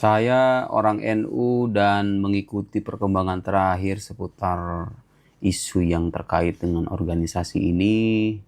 Saya orang NU dan mengikuti perkembangan terakhir seputar isu yang terkait dengan organisasi ini.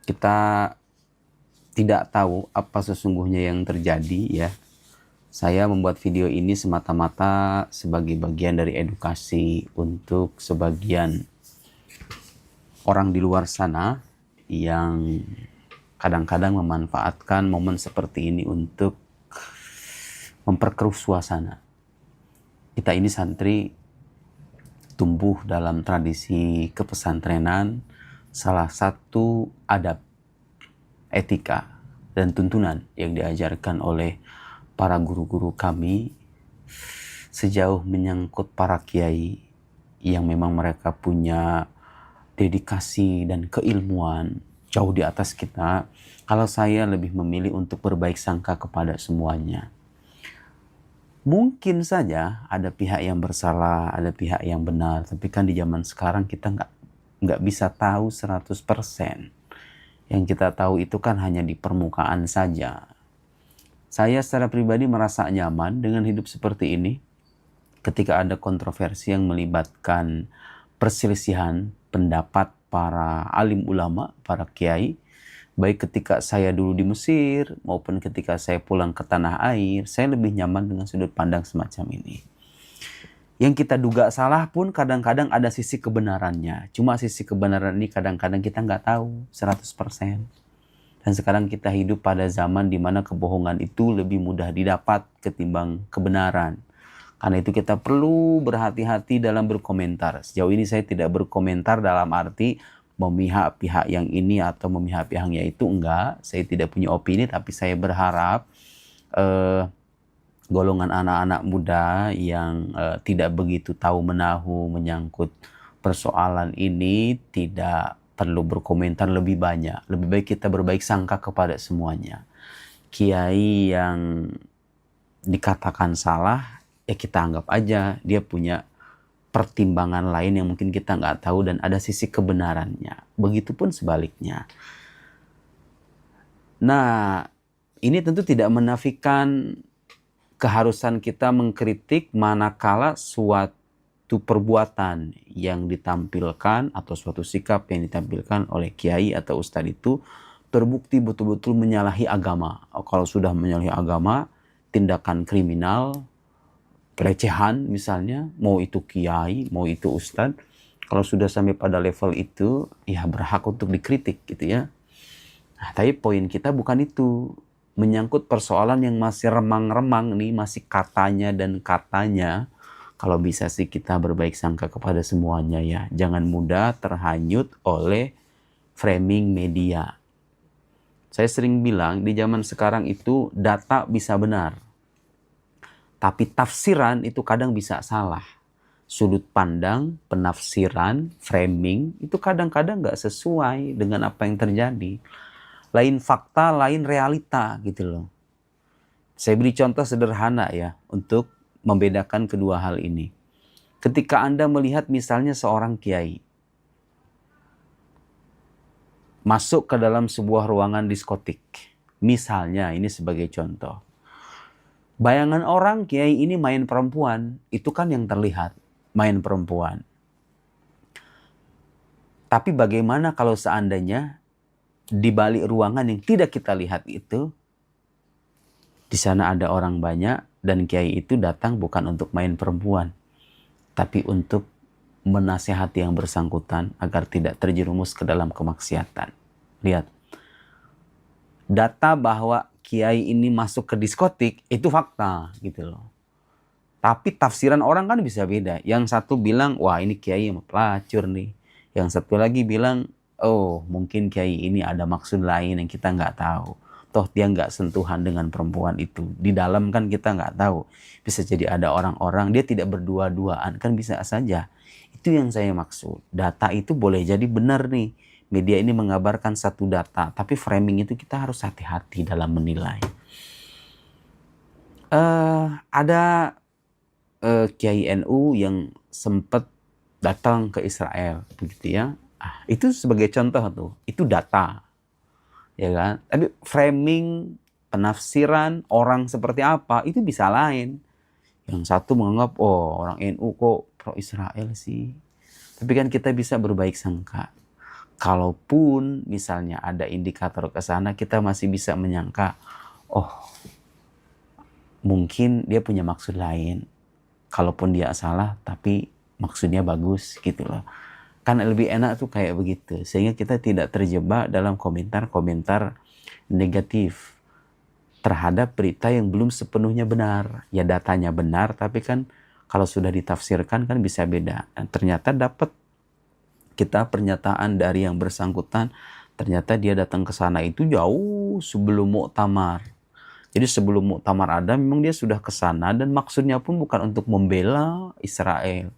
Kita tidak tahu apa sesungguhnya yang terjadi ya. Saya membuat video ini semata-mata sebagai bagian dari edukasi untuk sebagian orang di luar sana yang kadang-kadang memanfaatkan momen seperti ini untuk memperkeruh suasana. Kita ini santri tumbuh dalam tradisi kepesantrenan, salah satu adab, etika, dan tuntunan yang diajarkan oleh para guru-guru kami sejauh menyangkut para kiai yang memang mereka punya dedikasi dan keilmuan jauh di atas kita. Kalau saya lebih memilih untuk berbaik sangka kepada semuanya. Mungkin saja ada pihak yang bersalah, ada pihak yang benar, tapi kan di zaman sekarang kita nggak bisa tahu 100%. Yang kita tahu itu kan hanya di permukaan saja. Saya secara pribadi merasa nyaman dengan hidup seperti ini. Ketika ada kontroversi yang melibatkan perselisihan pendapat para alim ulama, para kiai, baik ketika saya dulu di Mesir maupun ketika saya pulang ke tanah air, saya lebih nyaman dengan sudut pandang semacam ini. Yang kita duga salah pun kadang-kadang ada sisi kebenarannya. Cuma sisi kebenaran ini kadang-kadang kita nggak tahu 100%. Dan sekarang kita hidup pada zaman di mana kebohongan itu lebih mudah didapat ketimbang kebenaran. Karena itu kita perlu berhati-hati dalam berkomentar. Sejauh ini saya tidak berkomentar dalam arti memihak pihak yang ini atau memihak pihak yang itu, enggak. Saya tidak punya opini, tapi saya berharap golongan anak-anak muda yang tidak begitu tahu menahu menyangkut persoalan ini tidak perlu berkomentar lebih banyak. Lebih baik kita berbaik sangka kepada semuanya. Kiai yang dikatakan salah, ya kita anggap aja dia punya pertimbangan lain yang mungkin kita nggak tahu dan ada sisi kebenarannya. Begitupun sebaliknya. Nah, ini tentu tidak menafikan keharusan kita mengkritik manakala suatu perbuatan yang ditampilkan atau suatu sikap yang ditampilkan oleh kiai atau ustadz itu terbukti betul-betul menyalahi agama. Kalau sudah menyalahi agama, tindakan kriminal, pelecehan misalnya, mau itu kiai, mau itu ustadz, kalau sudah sampai pada level itu, ya berhak untuk dikritik gitu ya. Nah, tapi poin kita bukan itu. Menyangkut persoalan yang masih remang-remang nih, masih katanya dan katanya, kalau bisa sih kita berbaik sangka kepada semuanya ya. Jangan mudah terhanyut oleh framing media. Saya sering bilang di zaman sekarang itu data bisa benar. Tapi tafsiran itu kadang bisa salah. Sudut pandang, penafsiran, framing itu kadang-kadang nggak sesuai dengan apa yang terjadi. Lain fakta, lain realita gitu loh. Saya beri contoh sederhana ya untuk membedakan kedua hal ini. Ketika Anda melihat misalnya seorang kiai masuk ke dalam sebuah ruangan diskotik. Misalnya ini sebagai contoh. Bayangan orang kiai ini main perempuan, itu kan yang terlihat, main perempuan. Tapi bagaimana kalau seandainya di balik ruangan yang tidak kita lihat itu, di sana ada orang banyak dan kiai itu datang bukan untuk main perempuan, tapi untuk menasehati yang bersangkutan agar tidak terjerumus ke dalam kemaksiatan. Lihat, data bahwa kiai ini masuk ke diskotik itu fakta gitu loh. Tapi tafsiran orang kan bisa beda. Yang satu bilang, wah ini kiai yang pelacur nih. Yang satu lagi bilang, oh mungkin kiai ini ada maksud lain yang kita nggak tahu. Toh dia nggak sentuhan dengan perempuan itu. Di dalam kan kita nggak tahu. Bisa jadi ada orang-orang, dia tidak berdua-duaan. Kan bisa saja. Itu yang saya maksud. Data itu boleh jadi benar nih. Media ini mengabarkan satu data. Tapi framing itu kita harus hati-hati dalam menilai. Ada Kiai NU yang sempat datang ke Israel. Begitu ya. Itu sebagai contoh tuh. Itu data. Ya kan? Tapi framing penafsiran orang seperti apa, itu bisa lain. Yang satu menganggap, oh orang NU kok pro Israel sih. Tapi kan kita bisa berbaik sangka. Kalaupun misalnya ada indikator ke sana, kita masih bisa menyangka, oh mungkin dia punya maksud lain. Kalaupun dia salah, tapi maksudnya bagus gitu loh. Kan lebih enak tuh kayak begitu. Sehingga kita tidak terjebak dalam komentar-komentar negatif terhadap berita yang belum sepenuhnya benar. Ya datanya benar, tapi kan kalau sudah ditafsirkan kan bisa beda. Dan ternyata dapat kita pernyataan dari yang bersangkutan, ternyata dia datang ke sana itu jauh sebelum muktamar. Jadi sebelum muktamar ada, memang dia sudah ke sana dan maksudnya pun bukan untuk membela Israel,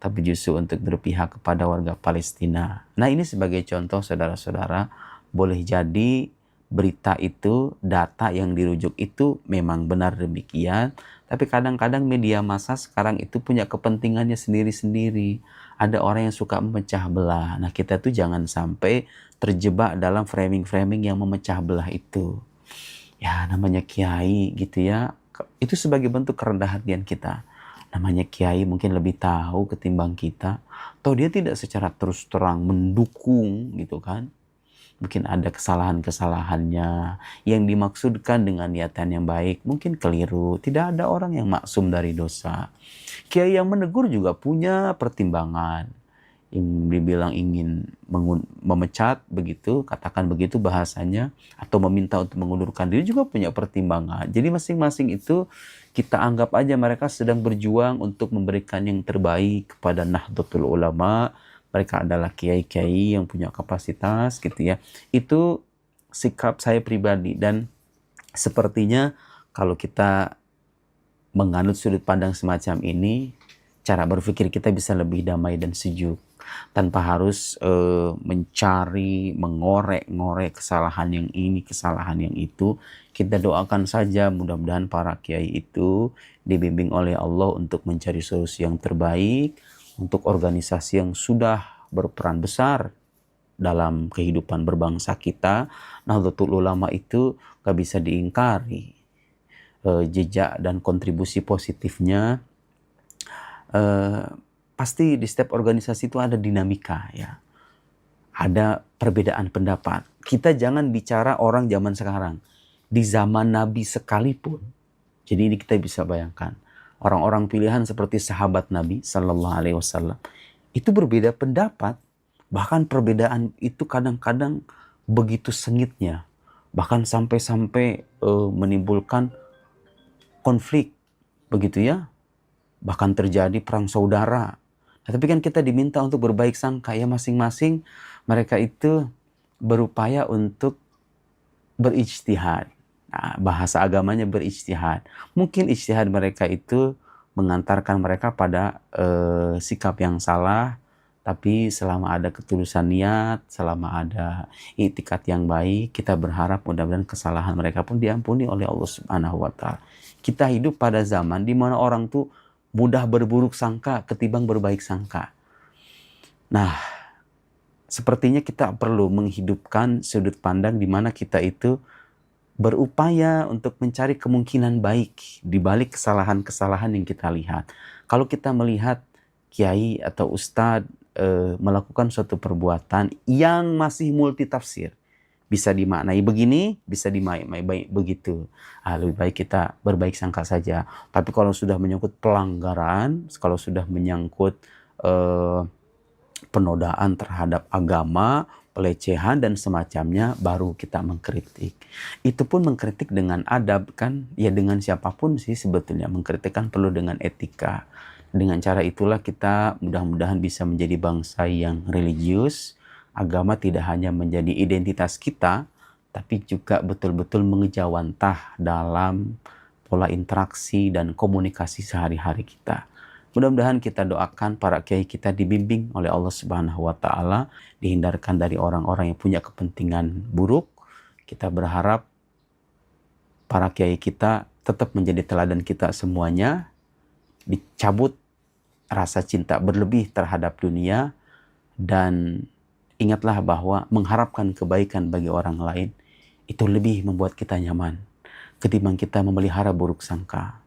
tapi justru untuk berpihak kepada warga Palestina. Nah ini sebagai contoh saudara-saudara, boleh jadi berita itu, data yang dirujuk itu memang benar demikian, tapi kadang-kadang media massa sekarang itu punya kepentingannya sendiri-sendiri. Ada orang yang suka memecah belah. Nah kita tuh jangan sampai terjebak dalam framing-framing yang memecah belah itu. Ya namanya kiai gitu ya, itu sebagai bentuk kerendahan hatian kita. Namanya kiai mungkin lebih tahu ketimbang kita. Atau dia tidak secara terus terang mendukung gitu kan. Mungkin ada kesalahan-kesalahannya yang dimaksudkan dengan niatan yang baik, mungkin keliru. Tidak ada orang yang maksum dari dosa. Kiai yang menegur juga punya pertimbangan. Yang dibilang ingin memecat begitu, katakan begitu bahasanya, atau meminta untuk mengundurkan diri juga punya pertimbangan. Jadi masing-masing itu kita anggap aja mereka sedang berjuang untuk memberikan yang terbaik kepada Nahdlatul Ulama. Mereka adalah kiai-kiai yang punya kapasitas gitu ya. Itu sikap saya pribadi, dan sepertinya kalau kita menganut sudut pandang semacam ini, cara berpikir kita bisa lebih damai dan sejuk tanpa harus mencari, mengorek-ngorek kesalahan yang ini, kesalahan yang itu. Kita doakan saja mudah-mudahan para kiai itu dibimbing oleh Allah untuk mencari solusi yang terbaik untuk organisasi yang sudah berperan besar dalam kehidupan berbangsa kita. Nahdlatul Ulama itu gak bisa diingkari. Jejak dan kontribusi positifnya, pasti di setiap organisasi itu ada dinamika ya. Ada perbedaan pendapat. Kita jangan bicara orang zaman sekarang. Di zaman Nabi sekalipun. Jadi ini kita bisa bayangkan. Orang-orang pilihan seperti sahabat Nabi Sallallahu Alaihi Wasallam itu berbeda pendapat. Bahkan perbedaan itu kadang-kadang begitu sengitnya. Bahkan sampai-sampai menimbulkan konflik. Begitu ya. Bahkan terjadi perang saudara. Nah, tapi kan kita diminta untuk berbaik sangka ya, masing-masing mereka itu berupaya untuk berijtihad. Nah, bahasa agamanya berijtihad. Mungkin ijtihad mereka itu mengantarkan mereka pada sikap yang salah, tapi selama ada ketulusan niat, selama ada i'tikad yang baik, kita berharap mudah-mudahan kesalahan mereka pun diampuni oleh Allah Subhanahu wa taala. Kita hidup pada zaman di mana orang tuh mudah berburuk sangka ketimbang berbaik sangka. Nah, sepertinya kita perlu menghidupkan sudut pandang di mana kita itu berupaya untuk mencari kemungkinan baik di balik kesalahan-kesalahan yang kita lihat. Kalau kita melihat kiai atau ustadz melakukan suatu perbuatan yang masih multitafsir, bisa dimaknai begini, bisa dimaknai begitu. Lebih baik kita berbaik sangka saja. Tapi kalau sudah menyangkut pelanggaran, kalau sudah menyangkut penodaan terhadap agama, pelecehan dan semacamnya, baru kita mengkritik. Itu pun mengkritik dengan adab kan, ya dengan siapapun sih sebetulnya. Mengkritik kan perlu dengan etika. Dengan cara itulah kita mudah-mudahan bisa menjadi bangsa yang religius. Agama tidak hanya menjadi identitas kita, tapi juga betul-betul mengejawantah dalam pola interaksi dan komunikasi sehari-hari kita. Mudah-mudahan kita doakan para kiai kita dibimbing oleh Allah Subhanahu wa taala, dihindarkan dari orang-orang yang punya kepentingan buruk. Kita berharap para kiai kita tetap menjadi teladan kita semuanya, dicabut rasa cinta berlebih terhadap dunia, dan ingatlah bahwa mengharapkan kebaikan bagi orang lain itu lebih membuat kita nyaman ketimbang kita memelihara buruk sangka.